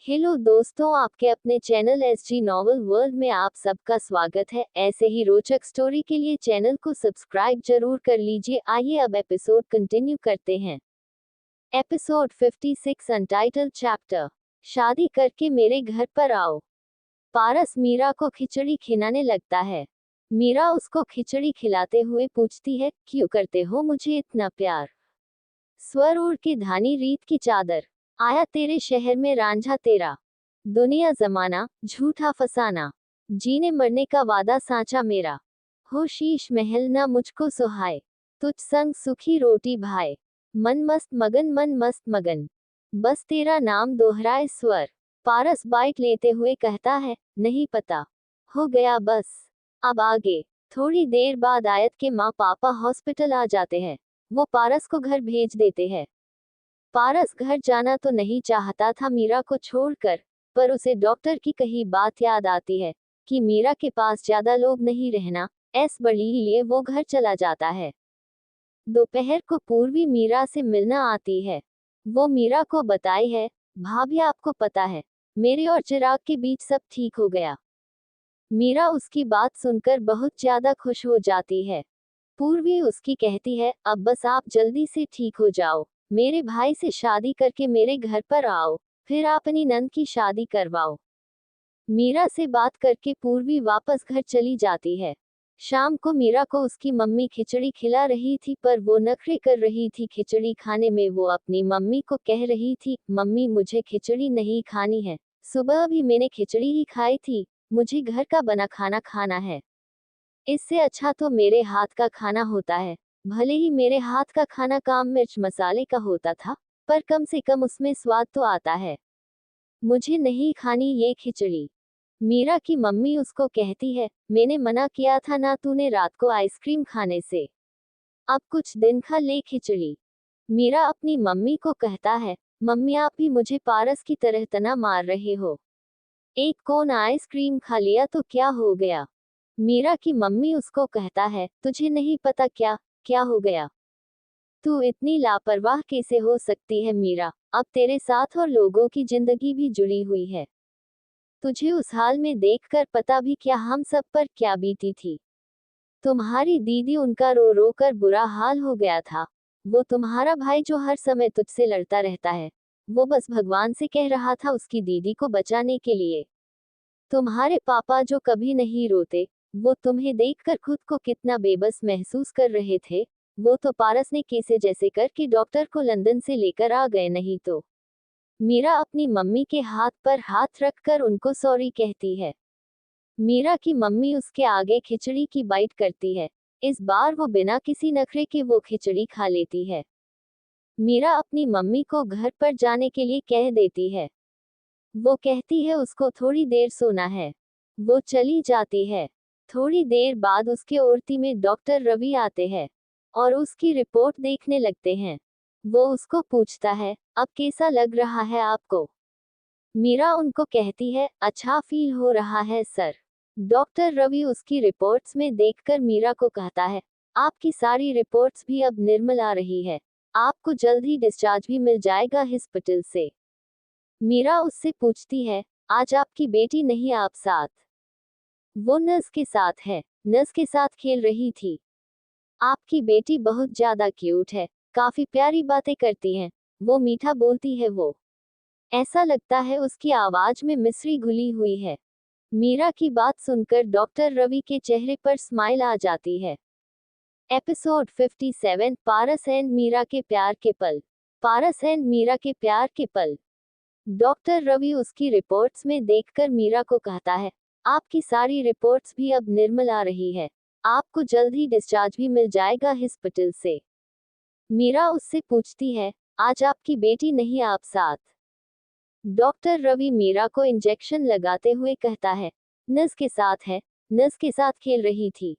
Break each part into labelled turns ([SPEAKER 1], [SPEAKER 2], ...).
[SPEAKER 1] Hello दोस्तों, आपके अपने चैनल एसजी नॉवल वर्ल्ड में आप सबका स्वागत है। ऐसे ही रोचक स्टोरी के लिए चैनल को सब्सक्राइब जरूर कर लीजिए। आइए अब एपिसोड कंटिन्यू करते हैं। एपिसोड 56 अनटाइटल्ड चैप्टर, शादी करके मेरे घर पर आओ। पारस मीरा को खिचड़ी खिलाने लगता है। मीरा उसको खिचड़ी खिलाते हुए पूछती है, क्यों करते हो मुझे इतना प्यार? स्वर उड़ के धानी रीत की चादर, आया तेरे शहर में रांझा तेरा, दुनिया जमाना झूठा फसाना, जीने मरने का वादा सांचा मेरा, हो शीश महल ना मुझको सुहाए, तुझ संग सुखी रोटी भाए, मन मस्त मगन, बस तेरा नाम दोहराए स्वर। पारस बाइट लेते हुए कहता है, नहीं पता, हो गया बस। अब आगे। थोड़ी देर बाद आयत के माँ पापा हॉस्पिटल आ जाते हैं। वो पारस को घर भेज देते हैं। पारस घर जाना तो नहीं चाहता था मीरा को छोड़कर, पर उसे डॉक्टर की कही बात याद आती है कि मीरा के पास ज्यादा लोग नहीं रहना, ऐस बड़ी लिए वो घर चला जाता है। दोपहर को पूर्वी मीरा से मिलना आती है। वो मीरा को बताई है, भाभी आपको पता है, मेरे और चिराग के बीच सब ठीक हो गया। मीरा उसकी बात सुनकर बहुत ज्यादा खुश हो जाती है। पूर्वी उसकी कहती है, अब बस आप जल्दी से ठीक हो जाओ, मेरे भाई से शादी करके मेरे घर पर आओ, फिर आप अपनी नंद की शादी करवाओ। मीरा से बात करके पूर्वी वापस घर चली जाती है। शाम को मीरा को उसकी मम्मी खिचड़ी खिला रही थी, पर वो नखरे कर रही थी खिचड़ी खाने में। वो अपनी मम्मी को कह रही थी, मम्मी मुझे खिचड़ी नहीं खानी है, सुबह भी मैंने खिचड़ी ही खाई थी, मुझे घर का बना खाना खाना है। इससे अच्छा तो मेरे हाथ का खाना होता है। भले ही मेरे हाथ का खाना कम मिर्च मसाले का होता था, पर कम से कम उसमें स्वाद तो आता है। मुझे नहीं खानी ये खिचड़ी। मीरा की मम्मी उसको कहती है, मैंने मना किया था ना तूने रात को आइसक्रीम खाने से, अब कुछ दिन खा ले खिचड़ी। मीरा अपनी मम्मी को कहता है, मम्मी आप भी मुझे पारस की तरह तना मार रहे हो। एक कोन आइसक्रीम खा लिया तो क्या हो गया? मीरा की मम्मी उसको कहता है, तुझे नहीं पता क्या क्या हो गया? तू इतनी लापरवाह कैसे हो सकती है मीरा? अब तेरे साथ और लोगों की जिंदगी भी जुड़ी हुई है। तुझे उस हाल में देखकर पता भी क्या हम सब पर क्या बीती थी। तुम्हारी दीदी, उनका रो रो कर बुरा हाल हो गया था। वो तुम्हारा भाई जो हर समय तुझसे लड़ता रहता है, वो बस भगवान से कह रहा था उसकी दीदी को बचाने के लिए। तुम्हारे पापा जो कभी नहीं रोते, वो तुम्हें देखकर खुद को कितना बेबस महसूस कर रहे थे। वो तो पारस ने कैसे जैसे करके डॉक्टर को लंदन से लेकर आ गए, नहीं तो। मीरा अपनी मम्मी के हाथ पर हाथ रखकर उनको सॉरी कहती है। मीरा की मम्मी उसके आगे खिचड़ी की बाइट करती है। इस बार वो बिना किसी नखरे के वो खिचड़ी खा लेती है। मीरा अपनी मम्मी को घर पर जाने के लिए कह देती है। वो कहती है उसको थोड़ी देर सोना है। वो चली जाती है। थोड़ी देर बाद उसके ओरती में डॉक्टर रवि आते हैं और उसकी रिपोर्ट देखने लगते हैं। वो उसको पूछता है, अब कैसा लग रहा है आपको? मीरा उनको कहती है, अच्छा फील हो रहा है सर। डॉक्टर रवि उसकी रिपोर्ट्स में देखकर मीरा को कहता है, आपकी सारी रिपोर्ट्स भी अब निर्मल आ रही है, आपको जल्द ही डिस्चार्ज भी मिल जाएगा हॉस्पिटल से। मीरा उससे पूछती है, आज आपकी बेटी नहीं आप साथ? वो नर्स के साथ है, नर्स के साथ खेल रही थी। आपकी बेटी बहुत ज्यादा क्यूट है, काफी प्यारी बातें करती हैं, वो मीठा बोलती है। वो ऐसा लगता है उसकी आवाज में मिश्री घुली हुई है। मीरा की बात सुनकर डॉक्टर रवि के चेहरे पर स्माइल आ जाती है। एपिसोड 57, पारस एंड मीरा के प्यार के पल। पारस एंड मीरा के प्यार के पल। डॉक्टर रवि उसकी रिपोर्ट्स में देखकर मीरा को कहता है, आपकी सारी रिपोर्ट्स भी अब निर्मल आ रही है, आपको जल्द ही डिस्चार्ज भी मिल जाएगा हॉस्पिटल से। मीरा उससे पूछती है, आज आपकी बेटी नहीं आप साथ? डॉक्टर रवि मीरा को इंजेक्शन लगाते हुए कहता है, नर्स के साथ है, नर्स के साथ खेल रही थी।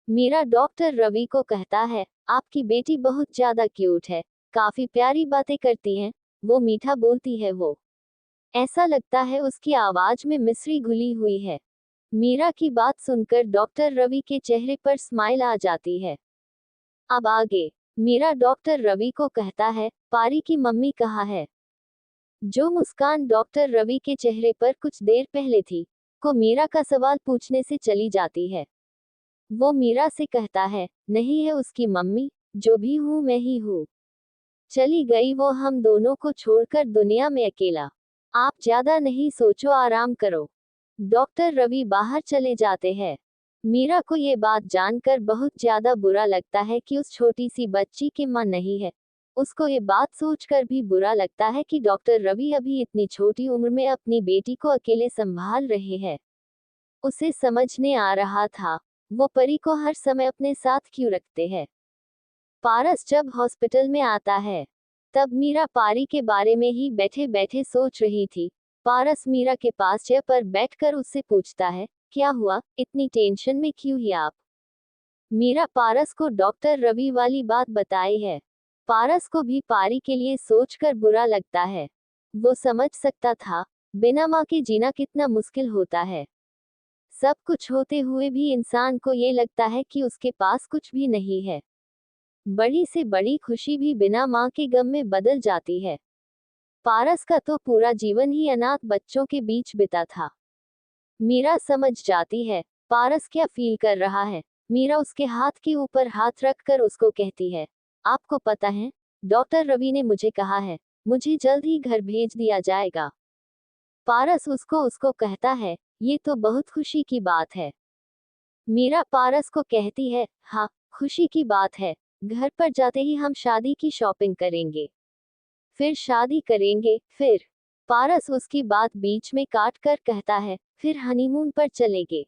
[SPEAKER 1] मीरा डॉक्टर रवि को कहता है, आपकी बेटी बहुत ज्यादा क्यूट है, काफी प्यारी बातें करती हैं, वो मीठा बोलती है। वो ऐसा लगता है उसकी आवाज में मिश्री घुली हुई है। मीरा की बात सुनकर डॉक्टर रवि के चेहरे पर स्माइल आ जाती है। अब आगे। मीरा डॉक्टर रवि को कहता है, पारी की मम्मी कहाँ है? जो मुस्कान डॉक्टर रवि के चेहरे पर कुछ देर पहले थी, को मीरा का सवाल पूछने से चली जाती है। वो मीरा से कहता है, नहीं है उसकी मम्मी, जो भी हूँ मैं ही हूँ। चली गई वो हम दोनों को छोड़कर दुनिया में अकेला। आप ज्यादा नहीं सोचो, आराम करो। डॉक्टर रवि बाहर चले जाते हैं। मीरा को ये बात जानकर बहुत ज्यादा बुरा लगता है कि उस छोटी सी बच्ची की मां नहीं है। उसको ये बात सोचकर भी बुरा लगता है कि डॉक्टर रवि अभी इतनी छोटी उम्र में अपनी बेटी को अकेले संभाल रहे हैं। उसे समझने आ रहा था, वो परी को हर समय अपने साथ क्यों रखते हैं। पारस जब हॉस्पिटल में आता है, तब मीरा पारी के बारे में ही बैठे बैठे सोच रही थी। पारस मीरा के पास चेयर पर बैठकर उससे पूछता है, क्या हुआ, इतनी टेंशन में क्यों ही आप। मीरा पारस को डॉक्टर रवि वाली बात बताई है। पारस को भी पारी के लिए सोचकर बुरा लगता है। वो समझ सकता था, बिना माँ के जीना कितना मुश्किल होता है। सब कुछ होते हुए भी इंसान को ये लगता है कि उसके पास कुछ भी नहीं है। बड़ी से बड़ी खुशी भी बिना माँ के गम में बदल जाती है। पारस का तो पूरा जीवन ही अनाथ बच्चों के बीच बिता था। मीरा समझ जाती है, पारस क्या फील कर रहा है। मीरा उसके हाथ के ऊपर हाथ रखकर उसको कहती है, आपको पता है, डॉक्टर रवि ने मुझे कहा है, मुझे जल्द ही घर भेज दिया जाएगा। पारस उसको उसको कहता है, ये तो बहुत खुशी की बात है। मीरा पारस को कहती है, हाँ, खुशी की बात है। घर पर जाते ही हम शादी की शॉपिंग करेंगे, फिर शादी करेंगे, फिर। पारस उसकी बात बीच में काट कर कहता है, फिर हनीमून पर चलेंगे।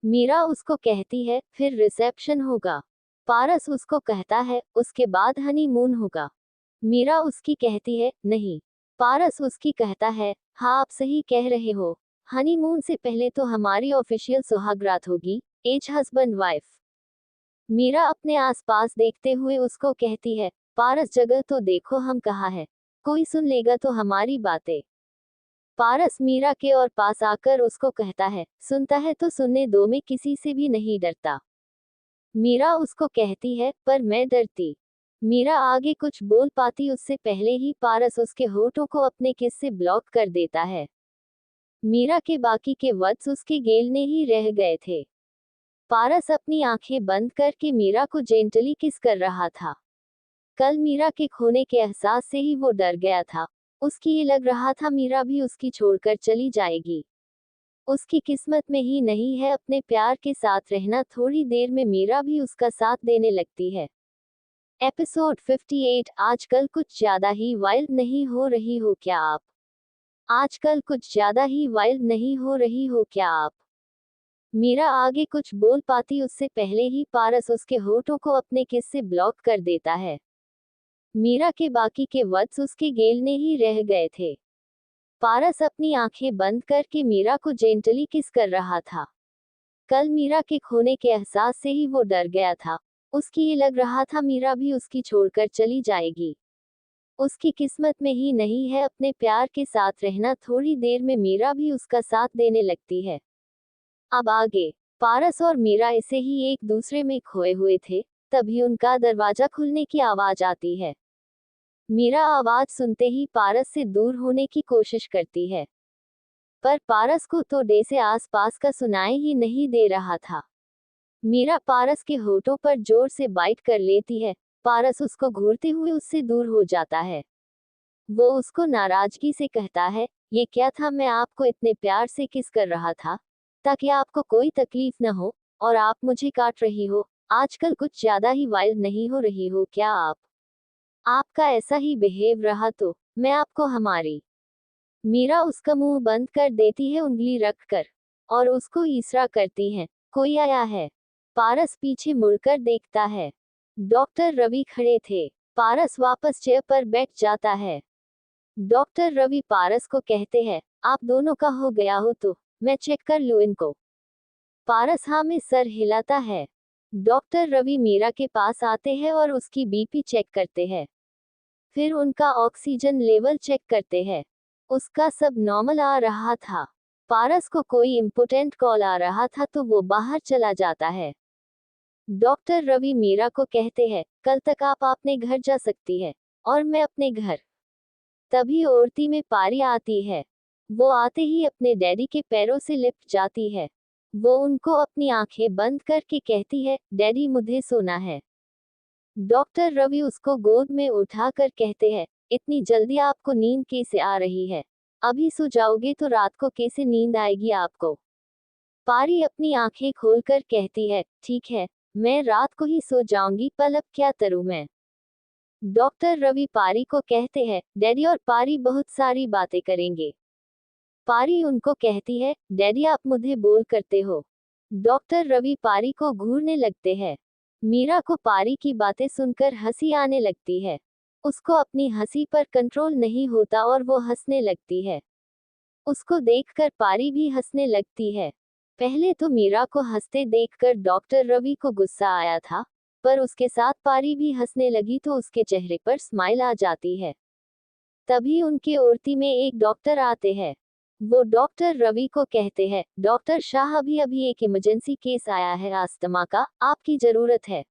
[SPEAKER 1] मीरा उसको कहती है, फिर रिसेप्शन होगा। पारस उसको कहता है, उसके बाद हनीमून होगा। मीरा उसकी कहती है, नहीं। पारस उसकी कहता है, हाँ आप सही कह रहे हो, हनीमून से पहले तो हमारी ऑफिशियल सुहागरात होगी, एज हस्बैंड वाइफ। मीरा अपने आसपास देखते हुए उसको कहती है, पारस जगह तो देखो हम कहाँ है, कोई सुन लेगा तो हमारी बातें। पारस मीरा के और पास आकर उसको कहता है, सुनता है तो सुनने दो, मैं किसी से भी नहीं डरता। मीरा उसको कहती है, पर मैं डरती। मीरा आगे कुछ बोल पाती उससे पहले ही पारस उसके होठों को अपने किस से ब्लॉक कर देता है। मीरा के बाकी के वर्ड्स उसके गेलने ही रह गए थे। पारस अपनी आंखें बंद करके मीरा को जेंटली किस कर रहा था। कल मीरा के खोने के एहसास से ही वो डर गया था। उसकी ये लग रहा था मीरा भी उसकी छोड़कर चली जाएगी। उसकी किस्मत में ही नहीं है अपने प्यार के साथ रहना। थोड़ी देर में मीरा भी उसका साथ देने लगती है। एपिसोड 58। आजकल कुछ ज्यादा ही वाइल्ड नहीं हो रही हो क्या आप। आजकल कुछ ज्यादा ही वाइल्ड नहीं हो रही हो क्या आप। मीरा आगे कुछ बोल पाती उससे पहले ही पारस उसके होठों को अपने किस से ब्लॉक कर देता है। मीरा के बाकी के वर्ड्स उसके गेलने ही रह गए थे। पारस अपनी आंखें बंद करके मीरा को जेंटली किस कर रहा था। कल मीरा के खोने के एहसास से ही वो डर गया था। उसकी ये लग रहा था मीरा भी उसकी छोड़कर चली जाएगी। उसकी किस्मत में ही नहीं है अपने प्यार के साथ रहना। थोड़ी देर में मीरा भी उसका साथ देने लगती है। अब आगे, पारस और मीरा ऐसे ही एक दूसरे में खोए हुए थे, तभी उनका दरवाजा खुलने की आवाज आती है। मीरा आवाज सुनते ही पारस से दूर होने की कोशिश करती है, पर पारस को तो डे से आसपास का सुनाई ही नहीं दे रहा था। मीरा पारस के होठों पर जोर से बाइट कर लेती है। पारस उसको घूरते हुए उससे दूर हो जाता है। वो उसको नाराजगी से कहता है, ये क्या था, मैं आपको इतने प्यार से किस कर रहा था ताकि आपको कोई तकलीफ न हो, और आप मुझे काट रही हो। आजकल कुछ ज्यादा ही वाइल्ड नहीं हो रही हो क्या आप। आपका ऐसा ही बिहेव रहा तो मैं आपको हमारी। मीरा उसका मुंह बंद कर देती है उंगली रखकर, और उसको इशारा करती है, कोई आया है। पारस पीछे मुड़कर देखता है। डॉक्टर रवि खड़े थे। पारस वापस चेयर पर बैठ जाता है। डॉक्टर रवि पारस को कहते हैं, आप दोनों का हो गया हो तो मैं चेक कर लूं इनको। पारस हाँ में सर हिलाता है। डॉक्टर रवि मीरा के पास आते हैं और उसकी बीपी चेक करते हैं। फिर उनका ऑक्सीजन लेवल चेक करते हैं। उसका सब नॉर्मल आ रहा था। पारस को कोई इम्पोर्टेंट कॉल आ रहा था तो वो बाहर चला जाता है। डॉक्टर रवि मीरा को कहते हैं, कल तक आप अपने घर जा सकती है, और मैं अपने घर। तभी औरती में पारी आती है। वो आते ही अपने डैडी के पैरों से लिपट जाती है। वो उनको अपनी आंखें बंद करके कहती है, डैडी मुझे सोना है। डॉक्टर रवि उसको गोद में उठाकर कहते हैं, इतनी जल्दी आपको नींद कैसे आ रही है? अभी सो जाओगे तो रात को कैसे नींद आएगी आपको? पारी अपनी आंखें खोलकर कहती है, ठीक है, मैं रात को ही सो जाऊंगी, पर अब क्या करूं मैं? डॉक्टर रवि पारी को कहते हैं, डैडी और पारी बहुत सारी बातें करेंगे। पारी उनको कहती है, डैडी आप मुझे बोल करते हो। डॉक्टर रवि पारी को घूरने लगते हैं। मीरा को पारी की बातें सुनकर हंसी आने लगती है। उसको अपनी हंसी पर कंट्रोल नहीं होता और वो हंसने लगती है। उसको देखकर पारी भी हंसने लगती है। पहले तो मीरा को हंसते देखकर डॉक्टर रवि को गुस्सा आया था, पर उसके साथ पारी भी हंसने लगी तो उसके चेहरे पर स्माइल आ जाती है। तभी उनके ओरती में एक डॉक्टर आते हैं। वो डॉक्टर रवि को कहते हैं, डॉक्टर शाह अभी अभी एक इमरजेंसी केस आया है अस्थमा का, आपकी जरूरत है।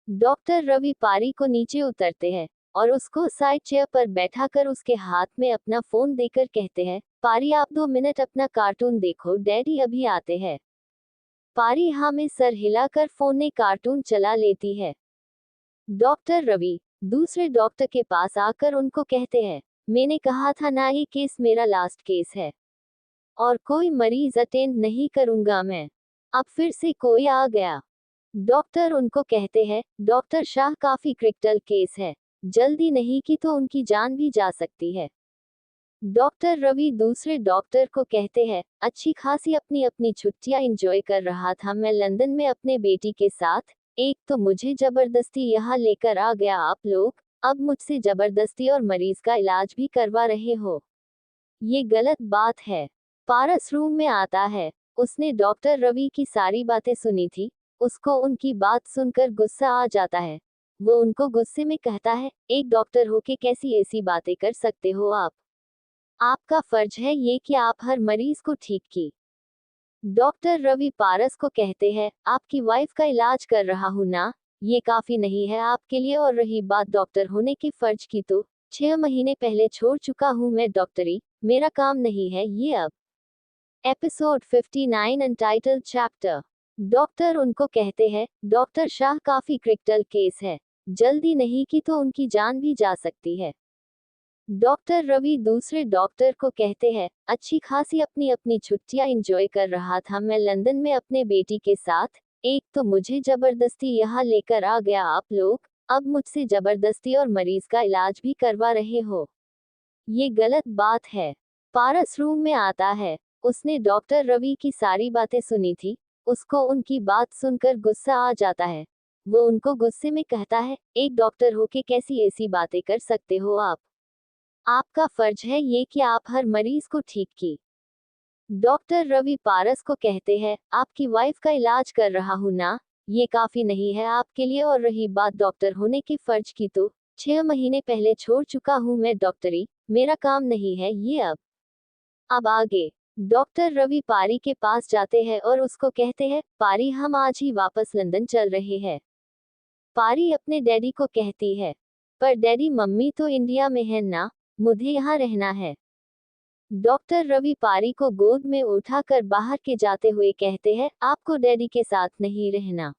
[SPEAKER 1] डॉक्टर रवि पारी को नीचे उतरते हैं और उसको साइड चेयर पर बैठाकर उसके हाथ में अपना फोन देकर कहते हैं, पारी आप 2 मिनट अपना कार्टून देखो, डैडी अभी आते हैं। पारी हाँ में सर हिलाकर फोन में कार्टून चला लेती है। डॉक्टर रवि दूसरे डॉक्टर के पास आकर उनको कहते हैं, मैंने कहा था ना ये केस मेरा लास्ट केस है और कोई मरीज अटेंड नहीं करूंगा मैं। अब फिर से कोई आ गया। डॉक्टर उनको कहते हैं, डॉक्टर शाह काफी क्रिटिकल केस है, जल्दी नहीं की तो उनकी जान भी जा सकती है। डॉक्टर रवि दूसरे डॉक्टर को कहते हैं, अच्छी खासी अपनी अपनी छुट्टियां एंजॉय कर रहा था मैं लंदन में अपने बेटी के साथ। एक तो मुझे जबरदस्ती यहाँ लेकर आ गया आप लोग, अब मुझसे जबरदस्ती और मरीज का इलाज भी करवा रहे हो। ये गलत बात है। पारस रूम में आता है। उसने डॉक्टर रवि की सारी बातें सुनी थी। उसको उनकी बात सुनकर गुस्सा आ जाता है। वो उनको गुस्से में कहता है, एक डॉक्टर होके कैसी ऐसी बातें कर सकते हो आप? आपका फर्ज है ये कि आप हर मरीज को ठीक की। डॉक्टर रवि पारस को कहते हैं, आपकी वाइफ का इलाज कर रहा हूँ ना, ये काफी नहीं है आपके लिए? और रही बात डॉक्टर होने के फर्ज की, तो 6 महीने पहले छोड़ चुका हूँ मैं डॉक्टरी, मेरा काम नहीं है ये अब। Episode 59 untitled chapter. डॉक्टर उनको कहते हैं, डॉक्टर शाह काफी क्रिटिकल केस है, जल्दी नहीं की तो उनकी जान भी जा सकती है। डॉक्टर रवि दूसरे डॉक्टर को कहते हैं, अच्छी खासी अपनी अपनी छुट्टियां एंजॉय कर रहा था मैं लंदन में अपने बेटी के साथ। एक तो मुझे जबरदस्ती यहाँ लेकर आ गया आप लोग, अब मुझसे जबरदस्ती और मरीज का इलाज भी करवा रहे हो। ये गलत बात है। पारस रूम में आता है। उसने डॉक्टर रवि की सारी बातें सुनी थी। उसको उनकी बात सुनकर गुस्सा आ जाता है। वो उनको गुस्से में कहता है, एक डॉक्टर होके कैसी ऐसी बातें कर सकते हो आप? आपका फर्ज है ये कि आप हर मरीज को ठीक की। डॉक्टर रवि पारस को कहते हैं, आपकी वाइफ का इलाज कर रहा हूँ ना, ये काफी नहीं है आपके लिए? और रही बात डॉक्टर होने के फर्ज की, तो 6 महीने पहले छोड़ चुका हूँ मैं डॉक्टरी, मेरा काम नहीं है ये अब। आगे डॉक्टर रवि पारी के पास जाते हैं और उसको कहते हैं, पारी हम आज ही वापस लंदन चल रहे हैं। पारी अपने डैडी को कहती है, पर डैडी मम्मी तो इंडिया में है ना, मुझे यहाँ रहना है। डॉक्टर रवि पारी को गोद में उठाकर बाहर के जाते हुए कहते हैं, आपको डैडी के साथ नहीं रहना।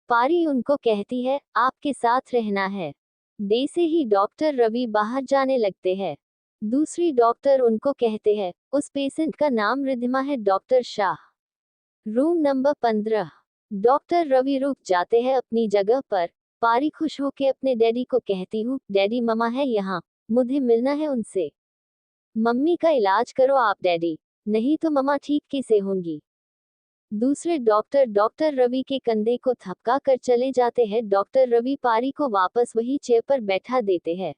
[SPEAKER 1] पारी उनको कहती है, आपके साथ रहना है। जैसे ही डॉक्टर रवि बाहर जाने लगते हैं, दूसरी डॉक्टर उनको कहते हैं, उस पेशेंट का नाम रिद्धिमा है doctor Shah, room number 15। Doctor Ravi रुक जाते हैं अपनी जगह पर। पारी खुश होके अपने डैडी को कहती हूँ, डैडी मम्मा है यहाँ, मुझे मिलना है उनसे। मम्मी का इलाज करो आप डैडी, नहीं तो मम्मा ठीक कैसे होंगी? दूसरे डॉक्टर डॉक्टर रवि के कंधे को थपका कर चले जाते हैं। डॉक्टर रवि पारी को वापस वही चेयर पर बैठा देते हैं।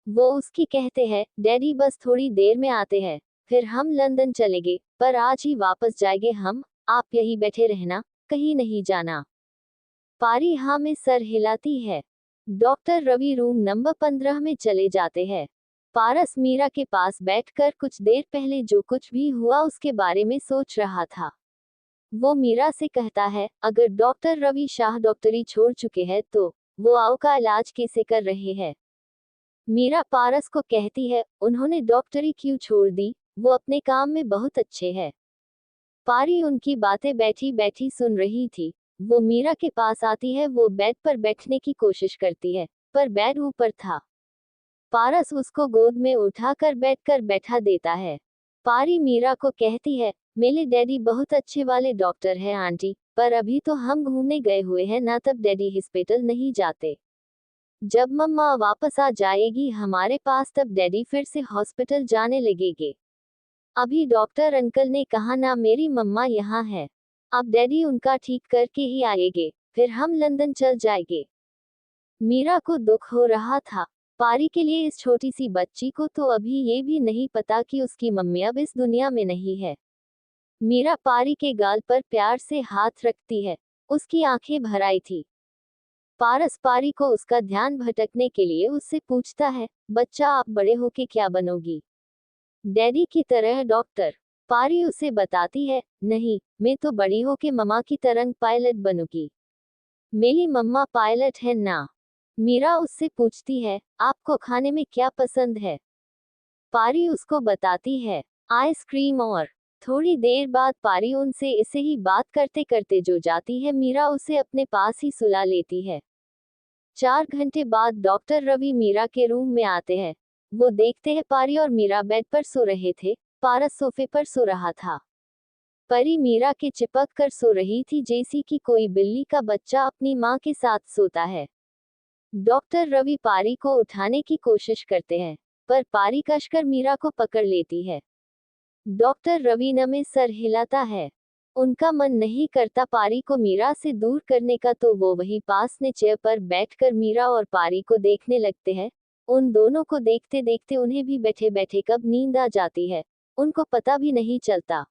[SPEAKER 1] वो उसकी कहते हैं, डैडी बस थोड़ी देर में आते हैं, फिर हम लंदन चलेंगे, पर आज ही वापस जाएंगे हम, आप यही बैठे रहना, कहीं नहीं जाना। पारी हाँ में सर हिलाती है। डॉक्टर रवि रूम नंबर 15 में चले जाते हैं। पारस मीरा के पास बैठकर कुछ देर पहले जो कुछ भी हुआ उसके बारे में सोच रहा था। वो मीरा से कहता है, अगर डॉक्टर रवि शाह डॉक्टरी छोड़ चुके हैं तो वो आओ का इलाज कैसे कर रहे हैं? मीरा पारस को कहती है, उन्होंने डॉक्टरी क्यों छोड़ दी, वो अपने काम में बहुत अच्छे हैं। पारी उनकी बातें बैठी बैठी सुन रही थी। वो मीरा के पास आती है, वो बेड पर बैठने की कोशिश करती है, पर बेड ऊपर था। पारस उसको गोद में उठाकर बैठकर बैठा देता है। पारी मीरा को कहती है, मेरे डैडी बहुत अच्छे वाले डॉक्टर हैं आंटी, पर अभी तो हम घूमने गए हुए हैं ना, तब डैडी हॉस्पिटल नहीं जाते। जब मम्मा वापस आ जाएगी हमारे पास तब डैडी फिर से हॉस्पिटल जाने लगेंगे। अभी डॉक्टर अंकल ने कहा ना मेरी मम्मा यहाँ है। अब डैडी उनका ठीक करके ही आएंगे, फिर हम लंदन चल जाएंगे। मीरा को दुख हो रहा था। पारी के लिए इस छोटी सी बच्ची को तो अभी ये भी नहीं पता कि उसकी मम्मी अब इस दुनिया में नहीं है। मीरा पारी के गाल पर प्यार से हाथ रखती है। उसकी आंखें भर आई थी। पारस पारी को उसका ध्यान भटकने के लिए उससे पूछता है, बच्चा आप बड़े होके क्या बनोगी? डैडी की तरह डॉक्टर? पारी उसे बताती है, नहीं, मैं तो बड़ी होके मम्मा की तरह पायलट बनूंगी। मेरी मम्मा पायलट है ना। मीरा उससे पूछती है, आपको खाने में क्या पसंद है? पारी उसको बताती है, आइसक्रीम। और थोड़ी देर बाद पारी उनसे इसे ही बात करते करते जो जाती है, मीरा उसे अपने पास ही सुला लेती है। 4 घंटे बाद डॉक्टर रवि मीरा के रूम में आते हैं। वो देखते हैं पारी और मीरा बेड पर सो रहे थे। पारस सोफे पर सो रहा था। परी मीरा के चिपक कर सो रही थी, जैसी कि कोई बिल्ली का बच्चा अपनी माँ के साथ सोता है। डॉक्टर रवि पारी को उठाने की कोशिश करते हैं, पर पारी कसकर मीरा को पकड़ लेती है। डॉक्टर रवि न में सर हिलाता है। उनका मन नहीं करता पारी को मीरा से दूर करने का, तो वो वही पास ने चेयर पर बैठकर मीरा और पारी को देखने लगते हैं। उन दोनों को देखते देखते उन्हें भी बैठे बैठे कब नींद आ जाती है, उनको पता भी नहीं चलता।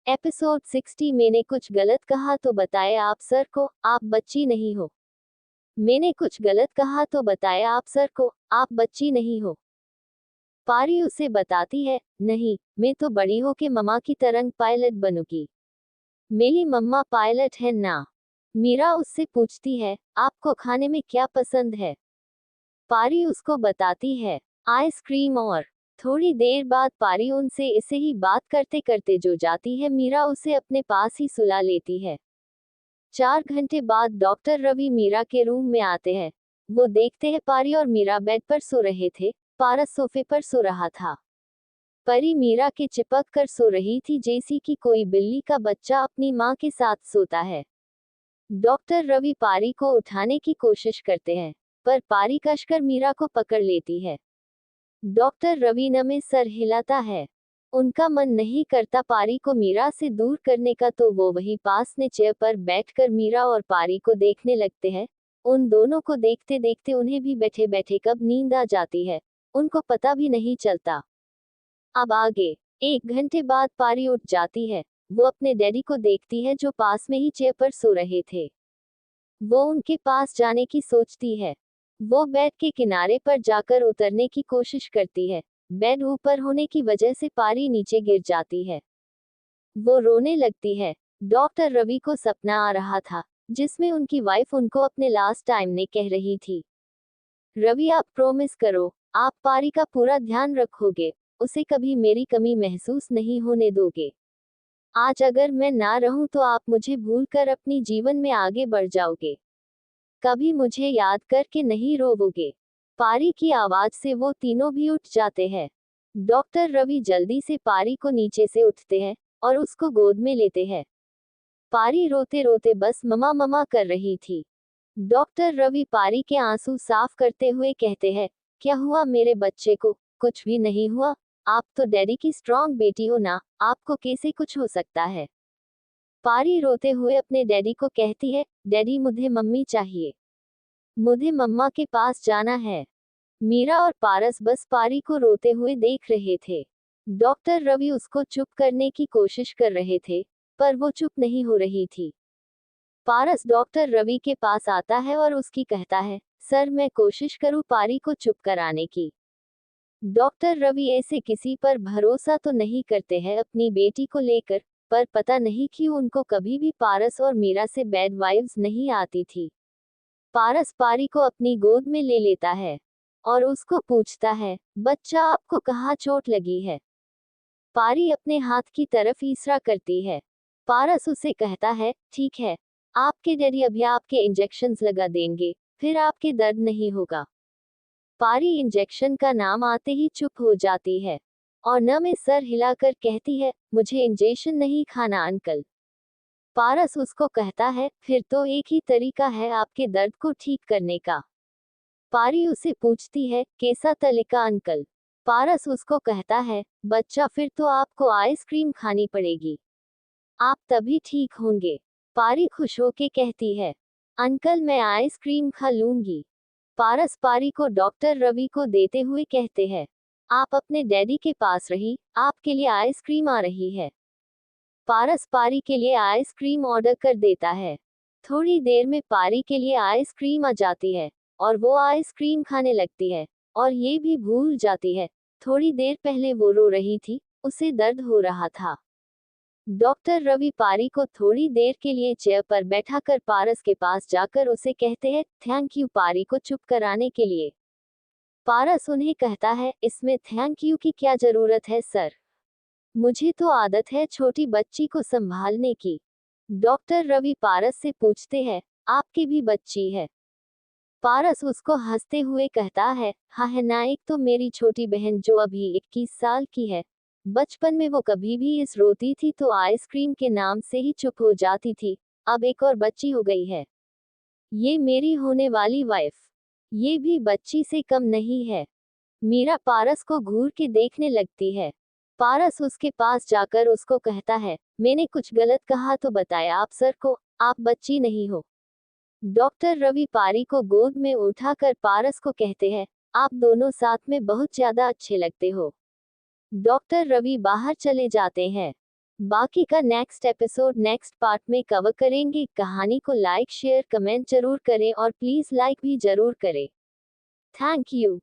[SPEAKER 1] एपिसोड 60। मैंने कुछ गलत कहा तो बताए आप सर को, आप बच्ची नहीं हो। मैंने कुछ गलत कहा तो बताया आप सर को, आप बच्ची नहीं हो। पारी उसे बताती है, नहीं, मैं तो बड़ी होके मम्मा की तरह पायलट बनूंगी। मेरी मम्मा पायलट है ना। मीरा उससे पूछती है, आपको खाने में क्या पसंद है? पारी उसको बताती है, आइसक्रीम। और थोड़ी देर बाद पारी उनसे इसे ही बात करते करते जो जाती है, मीरा उसे अपने पास ही सुला लेती है। 4 घंटे बाद डॉक्टर रवि मीरा के रूम में आते हैं। वो देखते हैं पारी और मीरा बेड पर सो रहे थे। पारस सोफे पर सो रहा था। परी मीरा के चिपक कर सो रही थी, जैसी कि कोई बिल्ली का बच्चा अपनी माँ के साथ सोता है। डॉक्टर रवि पारी को उठाने की कोशिश करते हैं, पर पारी कसकर मीरा को पकड़ लेती है। डॉक्टर रवि न में सर हिलाता है। उनका मन नहीं करता पारी को मीरा से दूर करने का, तो वो वही पास ने चेयर पर बैठकर मीरा और पारी को देखने लगते हैं। उन दोनों को देखते देखते उन्हें भी बैठे बैठे कब नींद आ जाती है, उनको पता भी नहीं चलता। अब आगे 1 घंटे बाद पारी उठ जाती है। वो अपने डैडी को देखती है, जो पास में ही चेयर पर सो रहे थे। वो उनके पास जाने की सोचती है। वो बेड के किनारे पर जाकर उतरने की कोशिश करती है। बेड ऊपर होने की वजह से पारी नीचे गिर जाती है। वो रोने लगती है। डॉक्टर रवि को सपना आ रहा था, जिसमें उनकी वाइफ उनको अपने लास्ट टाइम ने कह रही थी, रवि आप प्रॉमिस करो, आप पारी का पूरा ध्यान रखोगे, उसे कभी मेरी कमी महसूस नहीं होने दोगे। आज अगर मैं ना रहूं तो आप मुझे भूलकर अपनी जीवन में आगे बढ़ जाओगे। कभी मुझे याद करके नहीं रोवोगे। पारी की आवाज से वो तीनों भी उठ जाते हैं। डॉक्टर रवि जल्दी से पारी को नीचे से उठते हैं और उसको गोद में लेते हैं। पारी रोते रोते बस ममा ममा कर रही थी। डॉक्टर रवि पारी के आंसू साफ करते हुए कहते हैं, क्या हुआ मेरे बच्चे को? कुछ भी नहीं हुआ। आप तो डैडी की स्ट्रॉन्ग बेटी हो ना, आपको कैसे कुछ हो सकता है? पारी रोते हुए अपने डैडी को कहती है, डैडी मुझे मम्मी चाहिए, मुझे मम्मा के पास जाना है। मीरा और पारस बस पारी को रोते हुए देख रहे थे। डॉक्टर रवि उसको चुप करने की कोशिश कर रहे थे, पर वो चुप नहीं हो रही थी। पारस डॉक्टर रवि के पास आता है और उसकी कहता है, सर मैं कोशिश करूं पारी को चुप कराने की। डॉक्टर रवि ऐसे किसी पर भरोसा तो नहीं करते हैं अपनी बेटी को लेकर, पर पता नहीं क्यों उनको कभी भी पारस और मीरा से बैड वाइब्स नहीं आती थी। पारस पारी को अपनी गोद में ले लेता है और उसको पूछता है, बच्चा आपको कहाँ चोट लगी है? पारी अपने हाथ की तरफ इशारा करती है। पारस उसे कहता है, ठीक है, आपके डैडी अभी आपके इंजेक्शंस लगा देंगे, फिर आपके दर्द नहीं होगा। पारी इंजेक्शन का नाम आते ही चुप हो जाती है और न में सर हिलाकर कहती है, मुझे इंजेक्शन नहीं खाना अंकल। पारस उसको कहता है, फिर तो एक ही तरीका है आपके दर्द को ठीक करने का। पारी उसे पूछती है, कैसा तरीका अंकल? पारस उसको कहता है, बच्चा फिर तो आपको आइसक्रीम खानी पड़ेगी, आप तभी ठीक होंगे। पारी खुश होके कहती है, अंकल मैं आइसक्रीम खा लूंगी। पारस पारी को डॉक्टर रवि को देते हुए कहते हैं, आप अपने डैडी के पास रही, आपके लिए आइसक्रीम आ रही है। पारस पारी के लिए आइसक्रीम ऑर्डर कर देता है। थोड़ी देर में पारी के लिए आइसक्रीम आ जाती है और वो आइसक्रीम खाने लगती है और ये भी भूल जाती है थोड़ी देर पहले वो रो रही थी, उसे दर्द हो रहा था। डॉक्टर रवि पारी को थोड़ी देर के लिए चेयर पर बैठाकर पारस के पास जाकर उसे कहते हैं, थैंक यू पारी को चुप कराने के लिए। पारस उन्हें कहता है, इसमें थैंक यू की क्या जरूरत है सर, मुझे तो आदत है छोटी बच्ची को संभालने की। डॉक्टर रवि पारस से पूछते हैं, आपकी भी बच्ची है? पारस उसको हंसते हुए कहता है, हाँ है ना, एक तो मेरी छोटी बहन जो अभी 21 साल की है। बचपन में वो कभी भी इस रोती थी तो आइसक्रीम के नाम से ही चुप हो जाती थी, अब एक और बच्ची हो गई है, ये मेरी होने वाली वाइफ, ये भी बच्ची से कम नहीं है। मीरा पारस को घूर के देखने लगती है। पारस उसके पास जाकर उसको कहता है, मैंने कुछ गलत कहा तो बताया आप सर को, आप बच्ची नहीं हो। डॉक्टर रवि पारी को गोद में उठाकर पारस को कहते हैं, आप दोनों साथ में बहुत ज्यादा अच्छे लगते हो। डॉक्टर रवि बाहर चले जाते हैं। बाकी का नेक्स्ट एपिसोड नेक्स्ट पार्ट में कवर करेंगे। कहानी को लाइक शेयर कमेंट जरूर करें और प्लीज लाइक भी जरूर करें। Thank you.